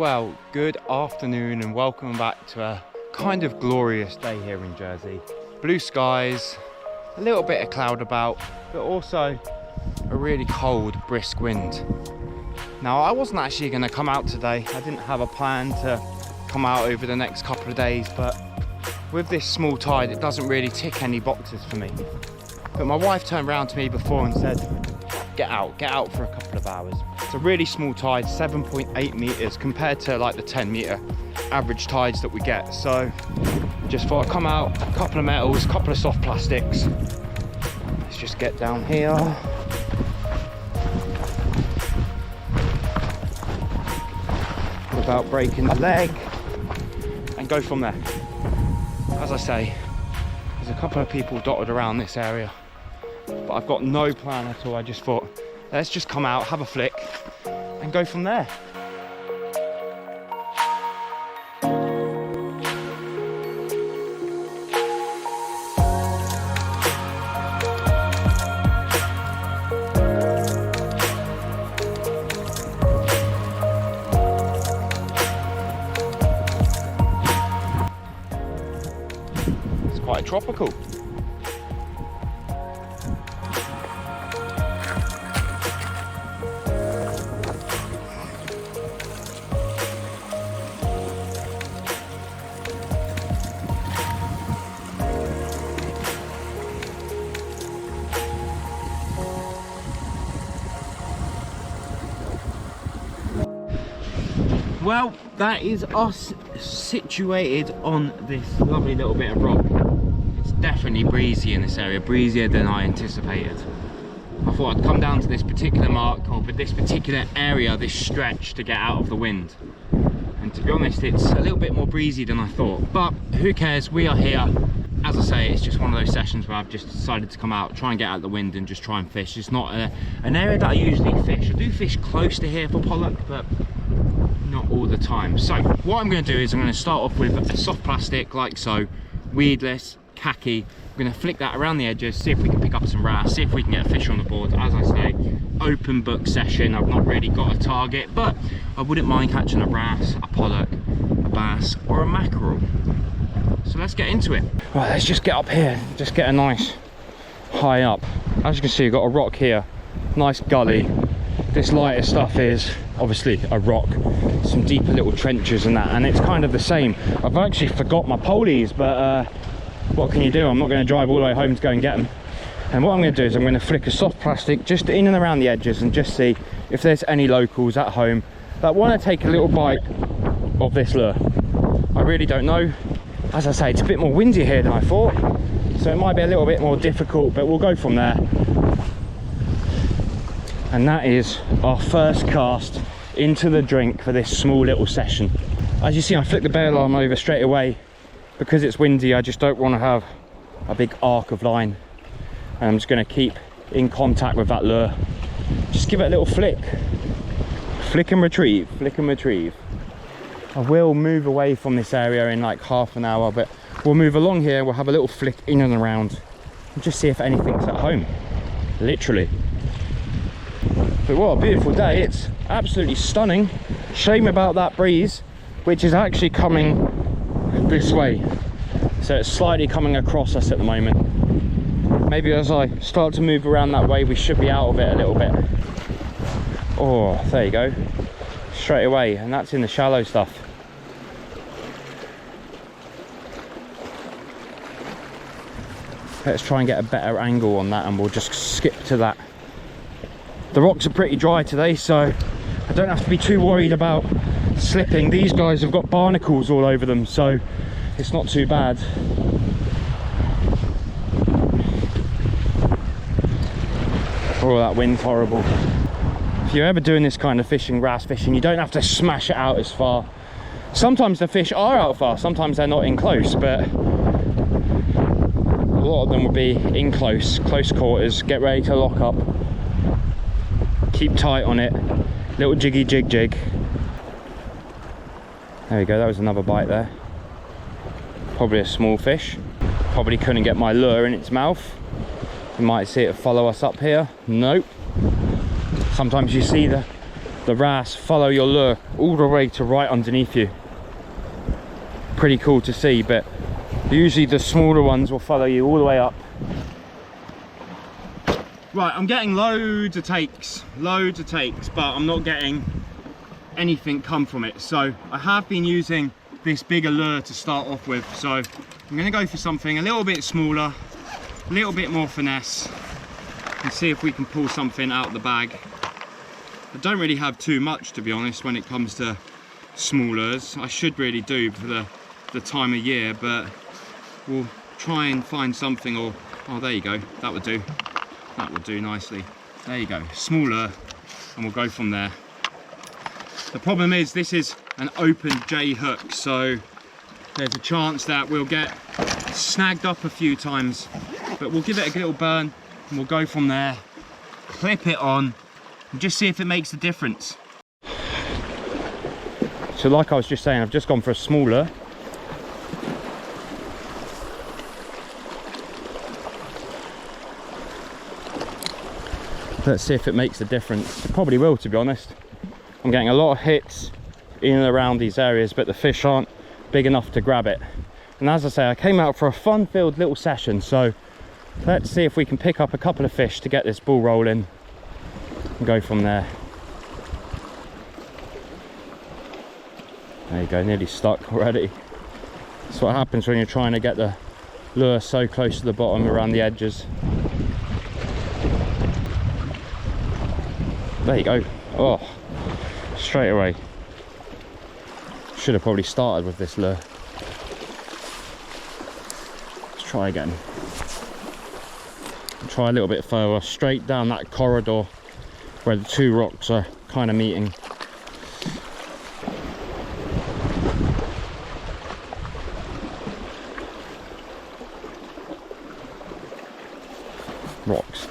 Well, good afternoon and welcome back to a kind of glorious day here in Jersey. Blue skies, a little bit of cloud about, but also a really cold, brisk wind. Now, I wasn't actually going to come out today. I didn't have a plan to come out over the next couple of days, but with this small tide, it doesn't really tick any boxes for me. But my wife turned around to me before and said, get out for a couple of hours. It's a really small tide, 7.8 meters compared to like the 10-meter average tides that we get. So just thought I'd come out, a couple of metals, a couple of soft plastics. Let's just get down here. Without breaking the leg, and go from there. As I say, there's a couple of people dotted around this area, but I've got no plan at all. I just thought, let's just come out, have a flick, and go from there. It's quite tropical. Well, that is us situated on this lovely little bit of rock. It's definitely breezy in this area, breezier than I anticipated. I thought I'd come down to this particular mark, or this particular area, this stretch, to get out of the wind. And to be honest, it's a little bit more breezy than I thought, but who cares, we are here. As I say, it's just one of those sessions where I've just decided to come out, try and get out of the wind and just try and fish. It's not an area that I usually fish. I do fish close to here for pollock, but not all the time. So what I'm going to do is I'm going to start off with a soft plastic like so, weedless, khaki. I'm going to flick that around the edges, see if we can pick up some wrasse, see if we can get a fish on the board. As I say, open book session. I've not really got a target, but I wouldn't mind catching a wrasse, a pollock, a bass or a mackerel. So let's get into it. Right, let's just get up here, just get a nice high up. As you can see, you've got a rock here, nice gully. This lighter stuff is obviously a rock, some deeper little trenches and that, and it's kind of the same. I've actually forgot my poles, but what can you do? I'm not going to drive all the way home to go and get them. And what I'm going to do is I'm going to flick a soft plastic just in and around the edges and just see if there's any locals at home that want to take a little bite of this lure. I really don't know. As I say, it's a bit more windy here than I thought, so it might be a little bit more difficult, but we'll go from there. And that is our first cast into the drink for this small little session. As you see, I flick the bail arm over straight away. Because it's windy, I just don't want to have a big arc of line. And I'm just going to keep in contact with that lure. Just give it a little flick. Flick and retrieve, flick and retrieve. I will move away from this area in like half an hour, but we'll move along here, we'll have a little flick in and around and just see if anything's at home, literally. But what a beautiful day, it's absolutely stunning. Shame about that breeze, which is actually coming this way. So it's slightly coming across us at the moment. Maybe as I start to move around that way, we should be out of it a little bit. Oh, there you go. Straight away, and that's in the shallow stuff. Let's try and get a better angle on that and we'll just skip to that. The rocks are pretty dry today, so I don't have to be too worried about slipping. These guys have got barnacles all over them, so it's not too bad. Oh, that wind's horrible. If you're ever doing this kind of fishing, wrasse fishing, you don't have to smash it out as far. Sometimes the fish are out far, sometimes they're not in close, but a lot of them would be in close quarters. Get ready to lock up. Keep tight on it. Little jiggy jig jig. There we go, that was another bite there. Probably a small fish. Probably couldn't get my lure in its mouth. You might see it follow us up here. Nope. Sometimes you see the the wrasse follow your lure all the way to right underneath you. Pretty cool to see, but usually the smaller ones will follow you all the way up. Right, I'm getting loads of takes, but I'm not getting anything come from it. So I have been using this bigger lure to start off with, so I'm going to go for something a little bit smaller, a little bit more finesse, and see if we can pull something out of the bag. I don't really have too much, to be honest, when it comes to small lures. I should really do for the time of year, but we'll try and find something. Or oh, there you go, that would do. That will do nicely. There you go, smaller, and we'll go from there. The problem is this is an open J hook, so there's a chance that we'll get snagged up a few times, but we'll give it a little burn and we'll go from there. Clip it on and just see if it makes a difference. So like I was just saying, I've just gone for a smaller. Let's see if it makes a difference. It probably will, to be honest. I'm getting a lot of hits in and around these areas, but the fish aren't big enough to grab it. And as I say, I came out for a fun-filled little session, so let's see if we can pick up a couple of fish to get this ball rolling and go from there. There you go, nearly stuck already. That's what happens when you're trying to get the lure so close to the bottom around the edges. There you go. Oh, straight away. Should have probably started with this lure. Let's try again. Try a little bit further, straight down that corridor where the two rocks are kind of meeting. Rocks.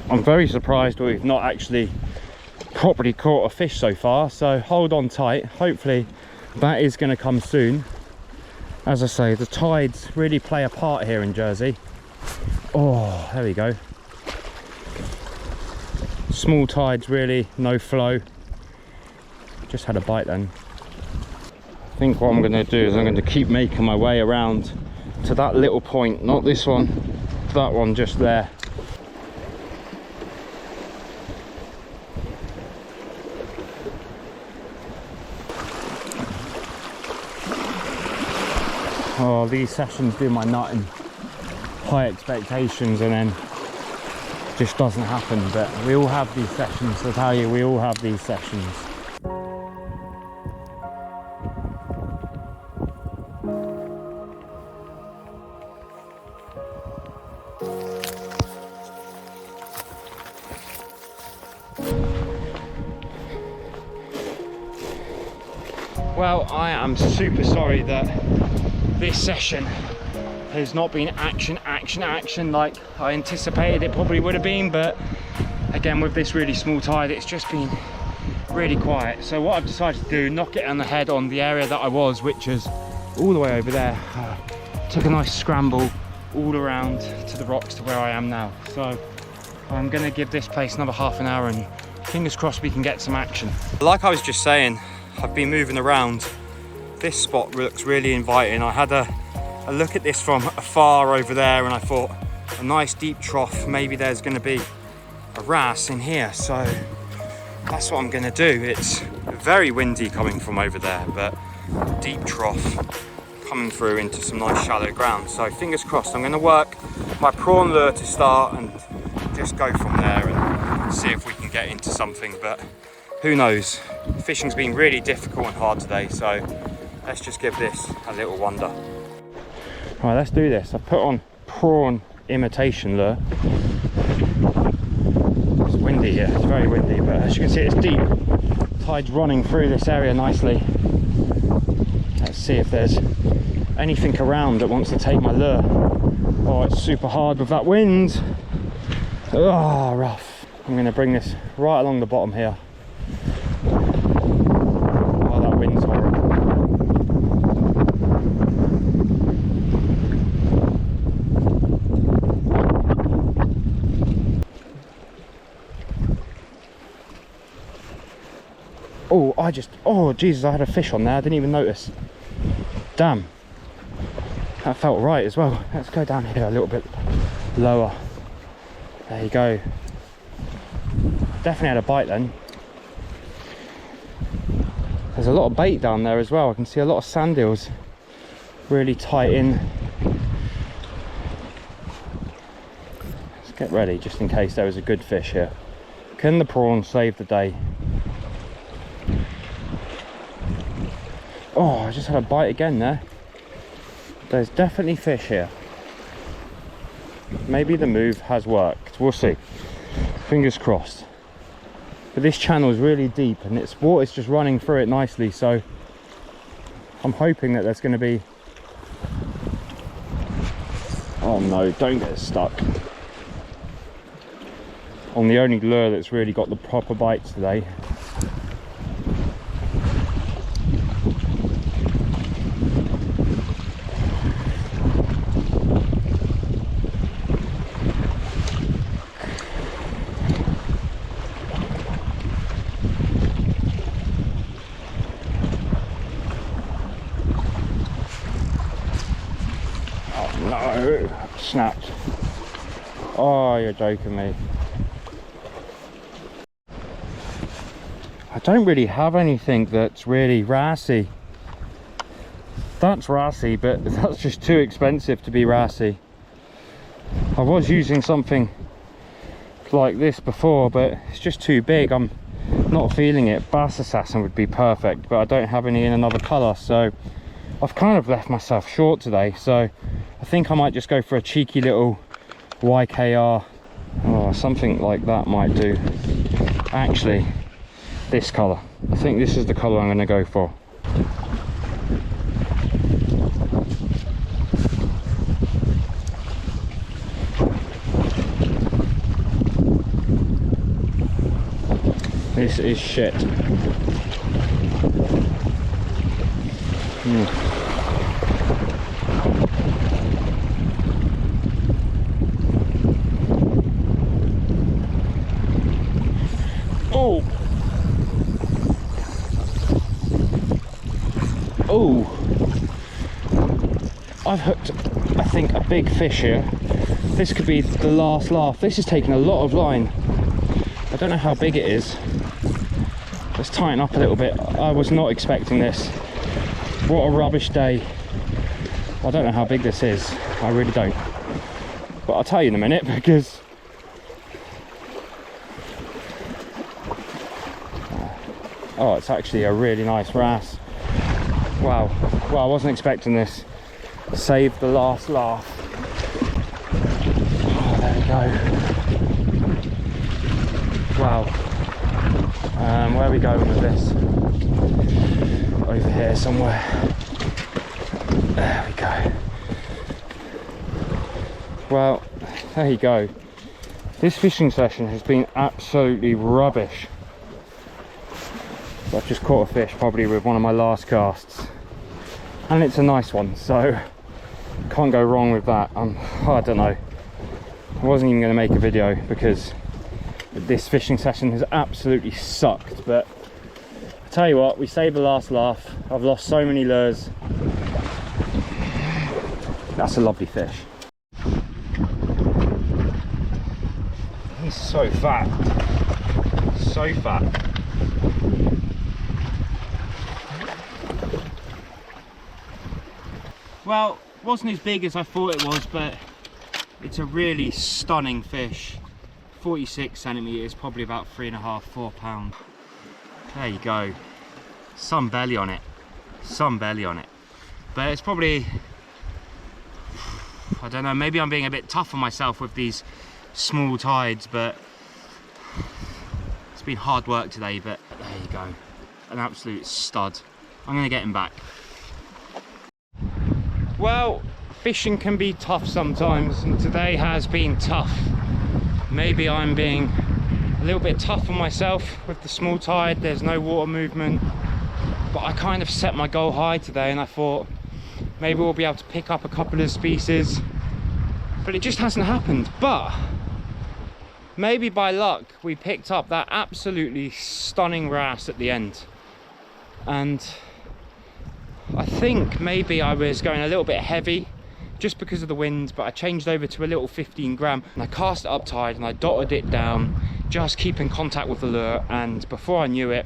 I'm very surprised we've not actually properly caught a fish so far, so hold on tight. Hopefully that is going to come soon. As I say, the tides really play a part here in Jersey. Oh, there we go. Small tides, really, no flow. Just had a bite then. I think what I'm going to do is I'm going to keep making my way around to that little point, not this one, that one just there. Oh, these sessions do my nutting. High expectations and then just doesn't happen, but we all have these sessions. I tell you, we all have these sessions. Well, I am super sorry that this session has not been action like I anticipated it probably would have been, but again, with this really small tide, it's just been really quiet. So what I've decided to do, knock it on the head on the area that I was, which is all the way over there. Took a nice scramble all around to the rocks to where I am now. So I'm gonna give this place another half an hour and fingers crossed we can get some action. Like I was just saying, I've been moving around. This spot looks really inviting. I had a look at this from afar over there and I thought a nice deep trough, maybe there's going to be a wrasse in here, so that's what I'm going to do. It's very windy coming from over there, but deep trough coming through into some nice shallow ground, so fingers crossed. I'm going to work my prawn lure to start and just go from there and see if we can get into something, but who knows. Fishing's been really difficult and hard today, so let's just give this a little wander. Right, let's do this. I put on prawn imitation lure. It's windy here, it's very windy, but as you can see, it's deep. Tide's running through this area nicely. Let's see if there's anything around that wants to take my lure. Oh, it's super hard with that wind. Oh, rough. I'm going to bring this right along the bottom here. Oh, that wind's horrible. Oh, oh Jesus, I had a fish on there, I didn't even notice. Damn, that felt right as well. Let's go down here a little bit lower. There you go. Definitely had a bite then. There's a lot of bait down there as well. I can see a lot of sand eels really tight in. Let's get ready just in case there was a good fish here. Can the prawn save the day? Oh, I just had a bite again there. There's definitely fish here. Maybe the move has worked. We'll see. Fingers crossed. But this channel is really deep and its water's just running through it nicely, so I'm hoping that there's going to be... Oh no, don't get stuck. On the only lure that's really got the proper bites today. No, snapped. Oh, you're joking me. I don't really have anything that's really wrassy. That's wrassy, but that's just too expensive to be wrassy. I was using something like this before, but it's just too big. I'm not feeling it. Bass Assassin would be perfect, but I don't have any in another colour, so I've kind of left myself short today. So I think I might just go for a cheeky little YKR. Oh, something like that might do. Actually, this colour. I think this is the colour I'm going to go for. This is shit. Oh! Oh! I've hooked, I think, a big fish here. This could be the last laugh. This is taking a lot of line. I don't know how big it is. Let's tighten up a little bit. I was not expecting this. What a rubbish day. I don't know how big this is. I really don't. But I'll tell you in a minute, because oh, it's actually a really nice wrasse. Wow. Well, I wasn't expecting this. Save the last laugh. Oh, there we go. Wow. Where are we going with this? Over here somewhere. There we go. Well, there you go. This fishing session has been absolutely rubbish. I've just caught a fish probably with one of my last casts, and it's a nice one, so can't go wrong with that. I don't know, I wasn't even going to make a video because this fishing session has absolutely sucked, but I tell you what, we saved the last laugh. I've lost so many lures. That's a lovely fish. He's so fat, so fat. Well, it wasn't as big as I thought it was, but it's a really stunning fish. 46 centimeters, probably about 3.5 to 4 pounds. There you go. Some belly on it. Some belly on it. But it's probably, I don't know, maybe I'm being a bit tough on myself with these small tides, but it's been hard work today. But there you go. An absolute stud. I'm going to get him back. Well, fishing can be tough sometimes, and today has been tough. Maybe I'm being a little bit tough on myself with the small tide. There's no water movement, but I kind of set my goal high today, and I thought maybe we'll be able to pick up a couple of species, but it just hasn't happened. But maybe by luck we picked up that absolutely stunning wrasse at the end. and I think maybe I was going a little bit heavy just because of the wind, but I changed over to a little 15 gram and I cast it up tight and I dotted it down, just keeping contact with the lure, and before I knew it,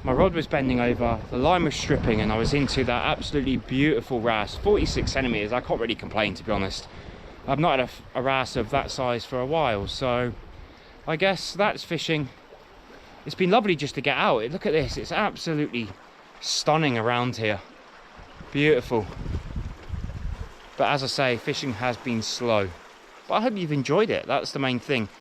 my rod was bending over, the line was stripping, and I was into that absolutely beautiful wrasse. 46 centimeters, I can't really complain, to be honest. I've not had a wrasse of that size for a while, so I guess that's fishing. It's been lovely just to get out. Look at this, it's absolutely stunning around here. Beautiful. But as I say, fishing has been slow. But I hope you've enjoyed it, that's the main thing.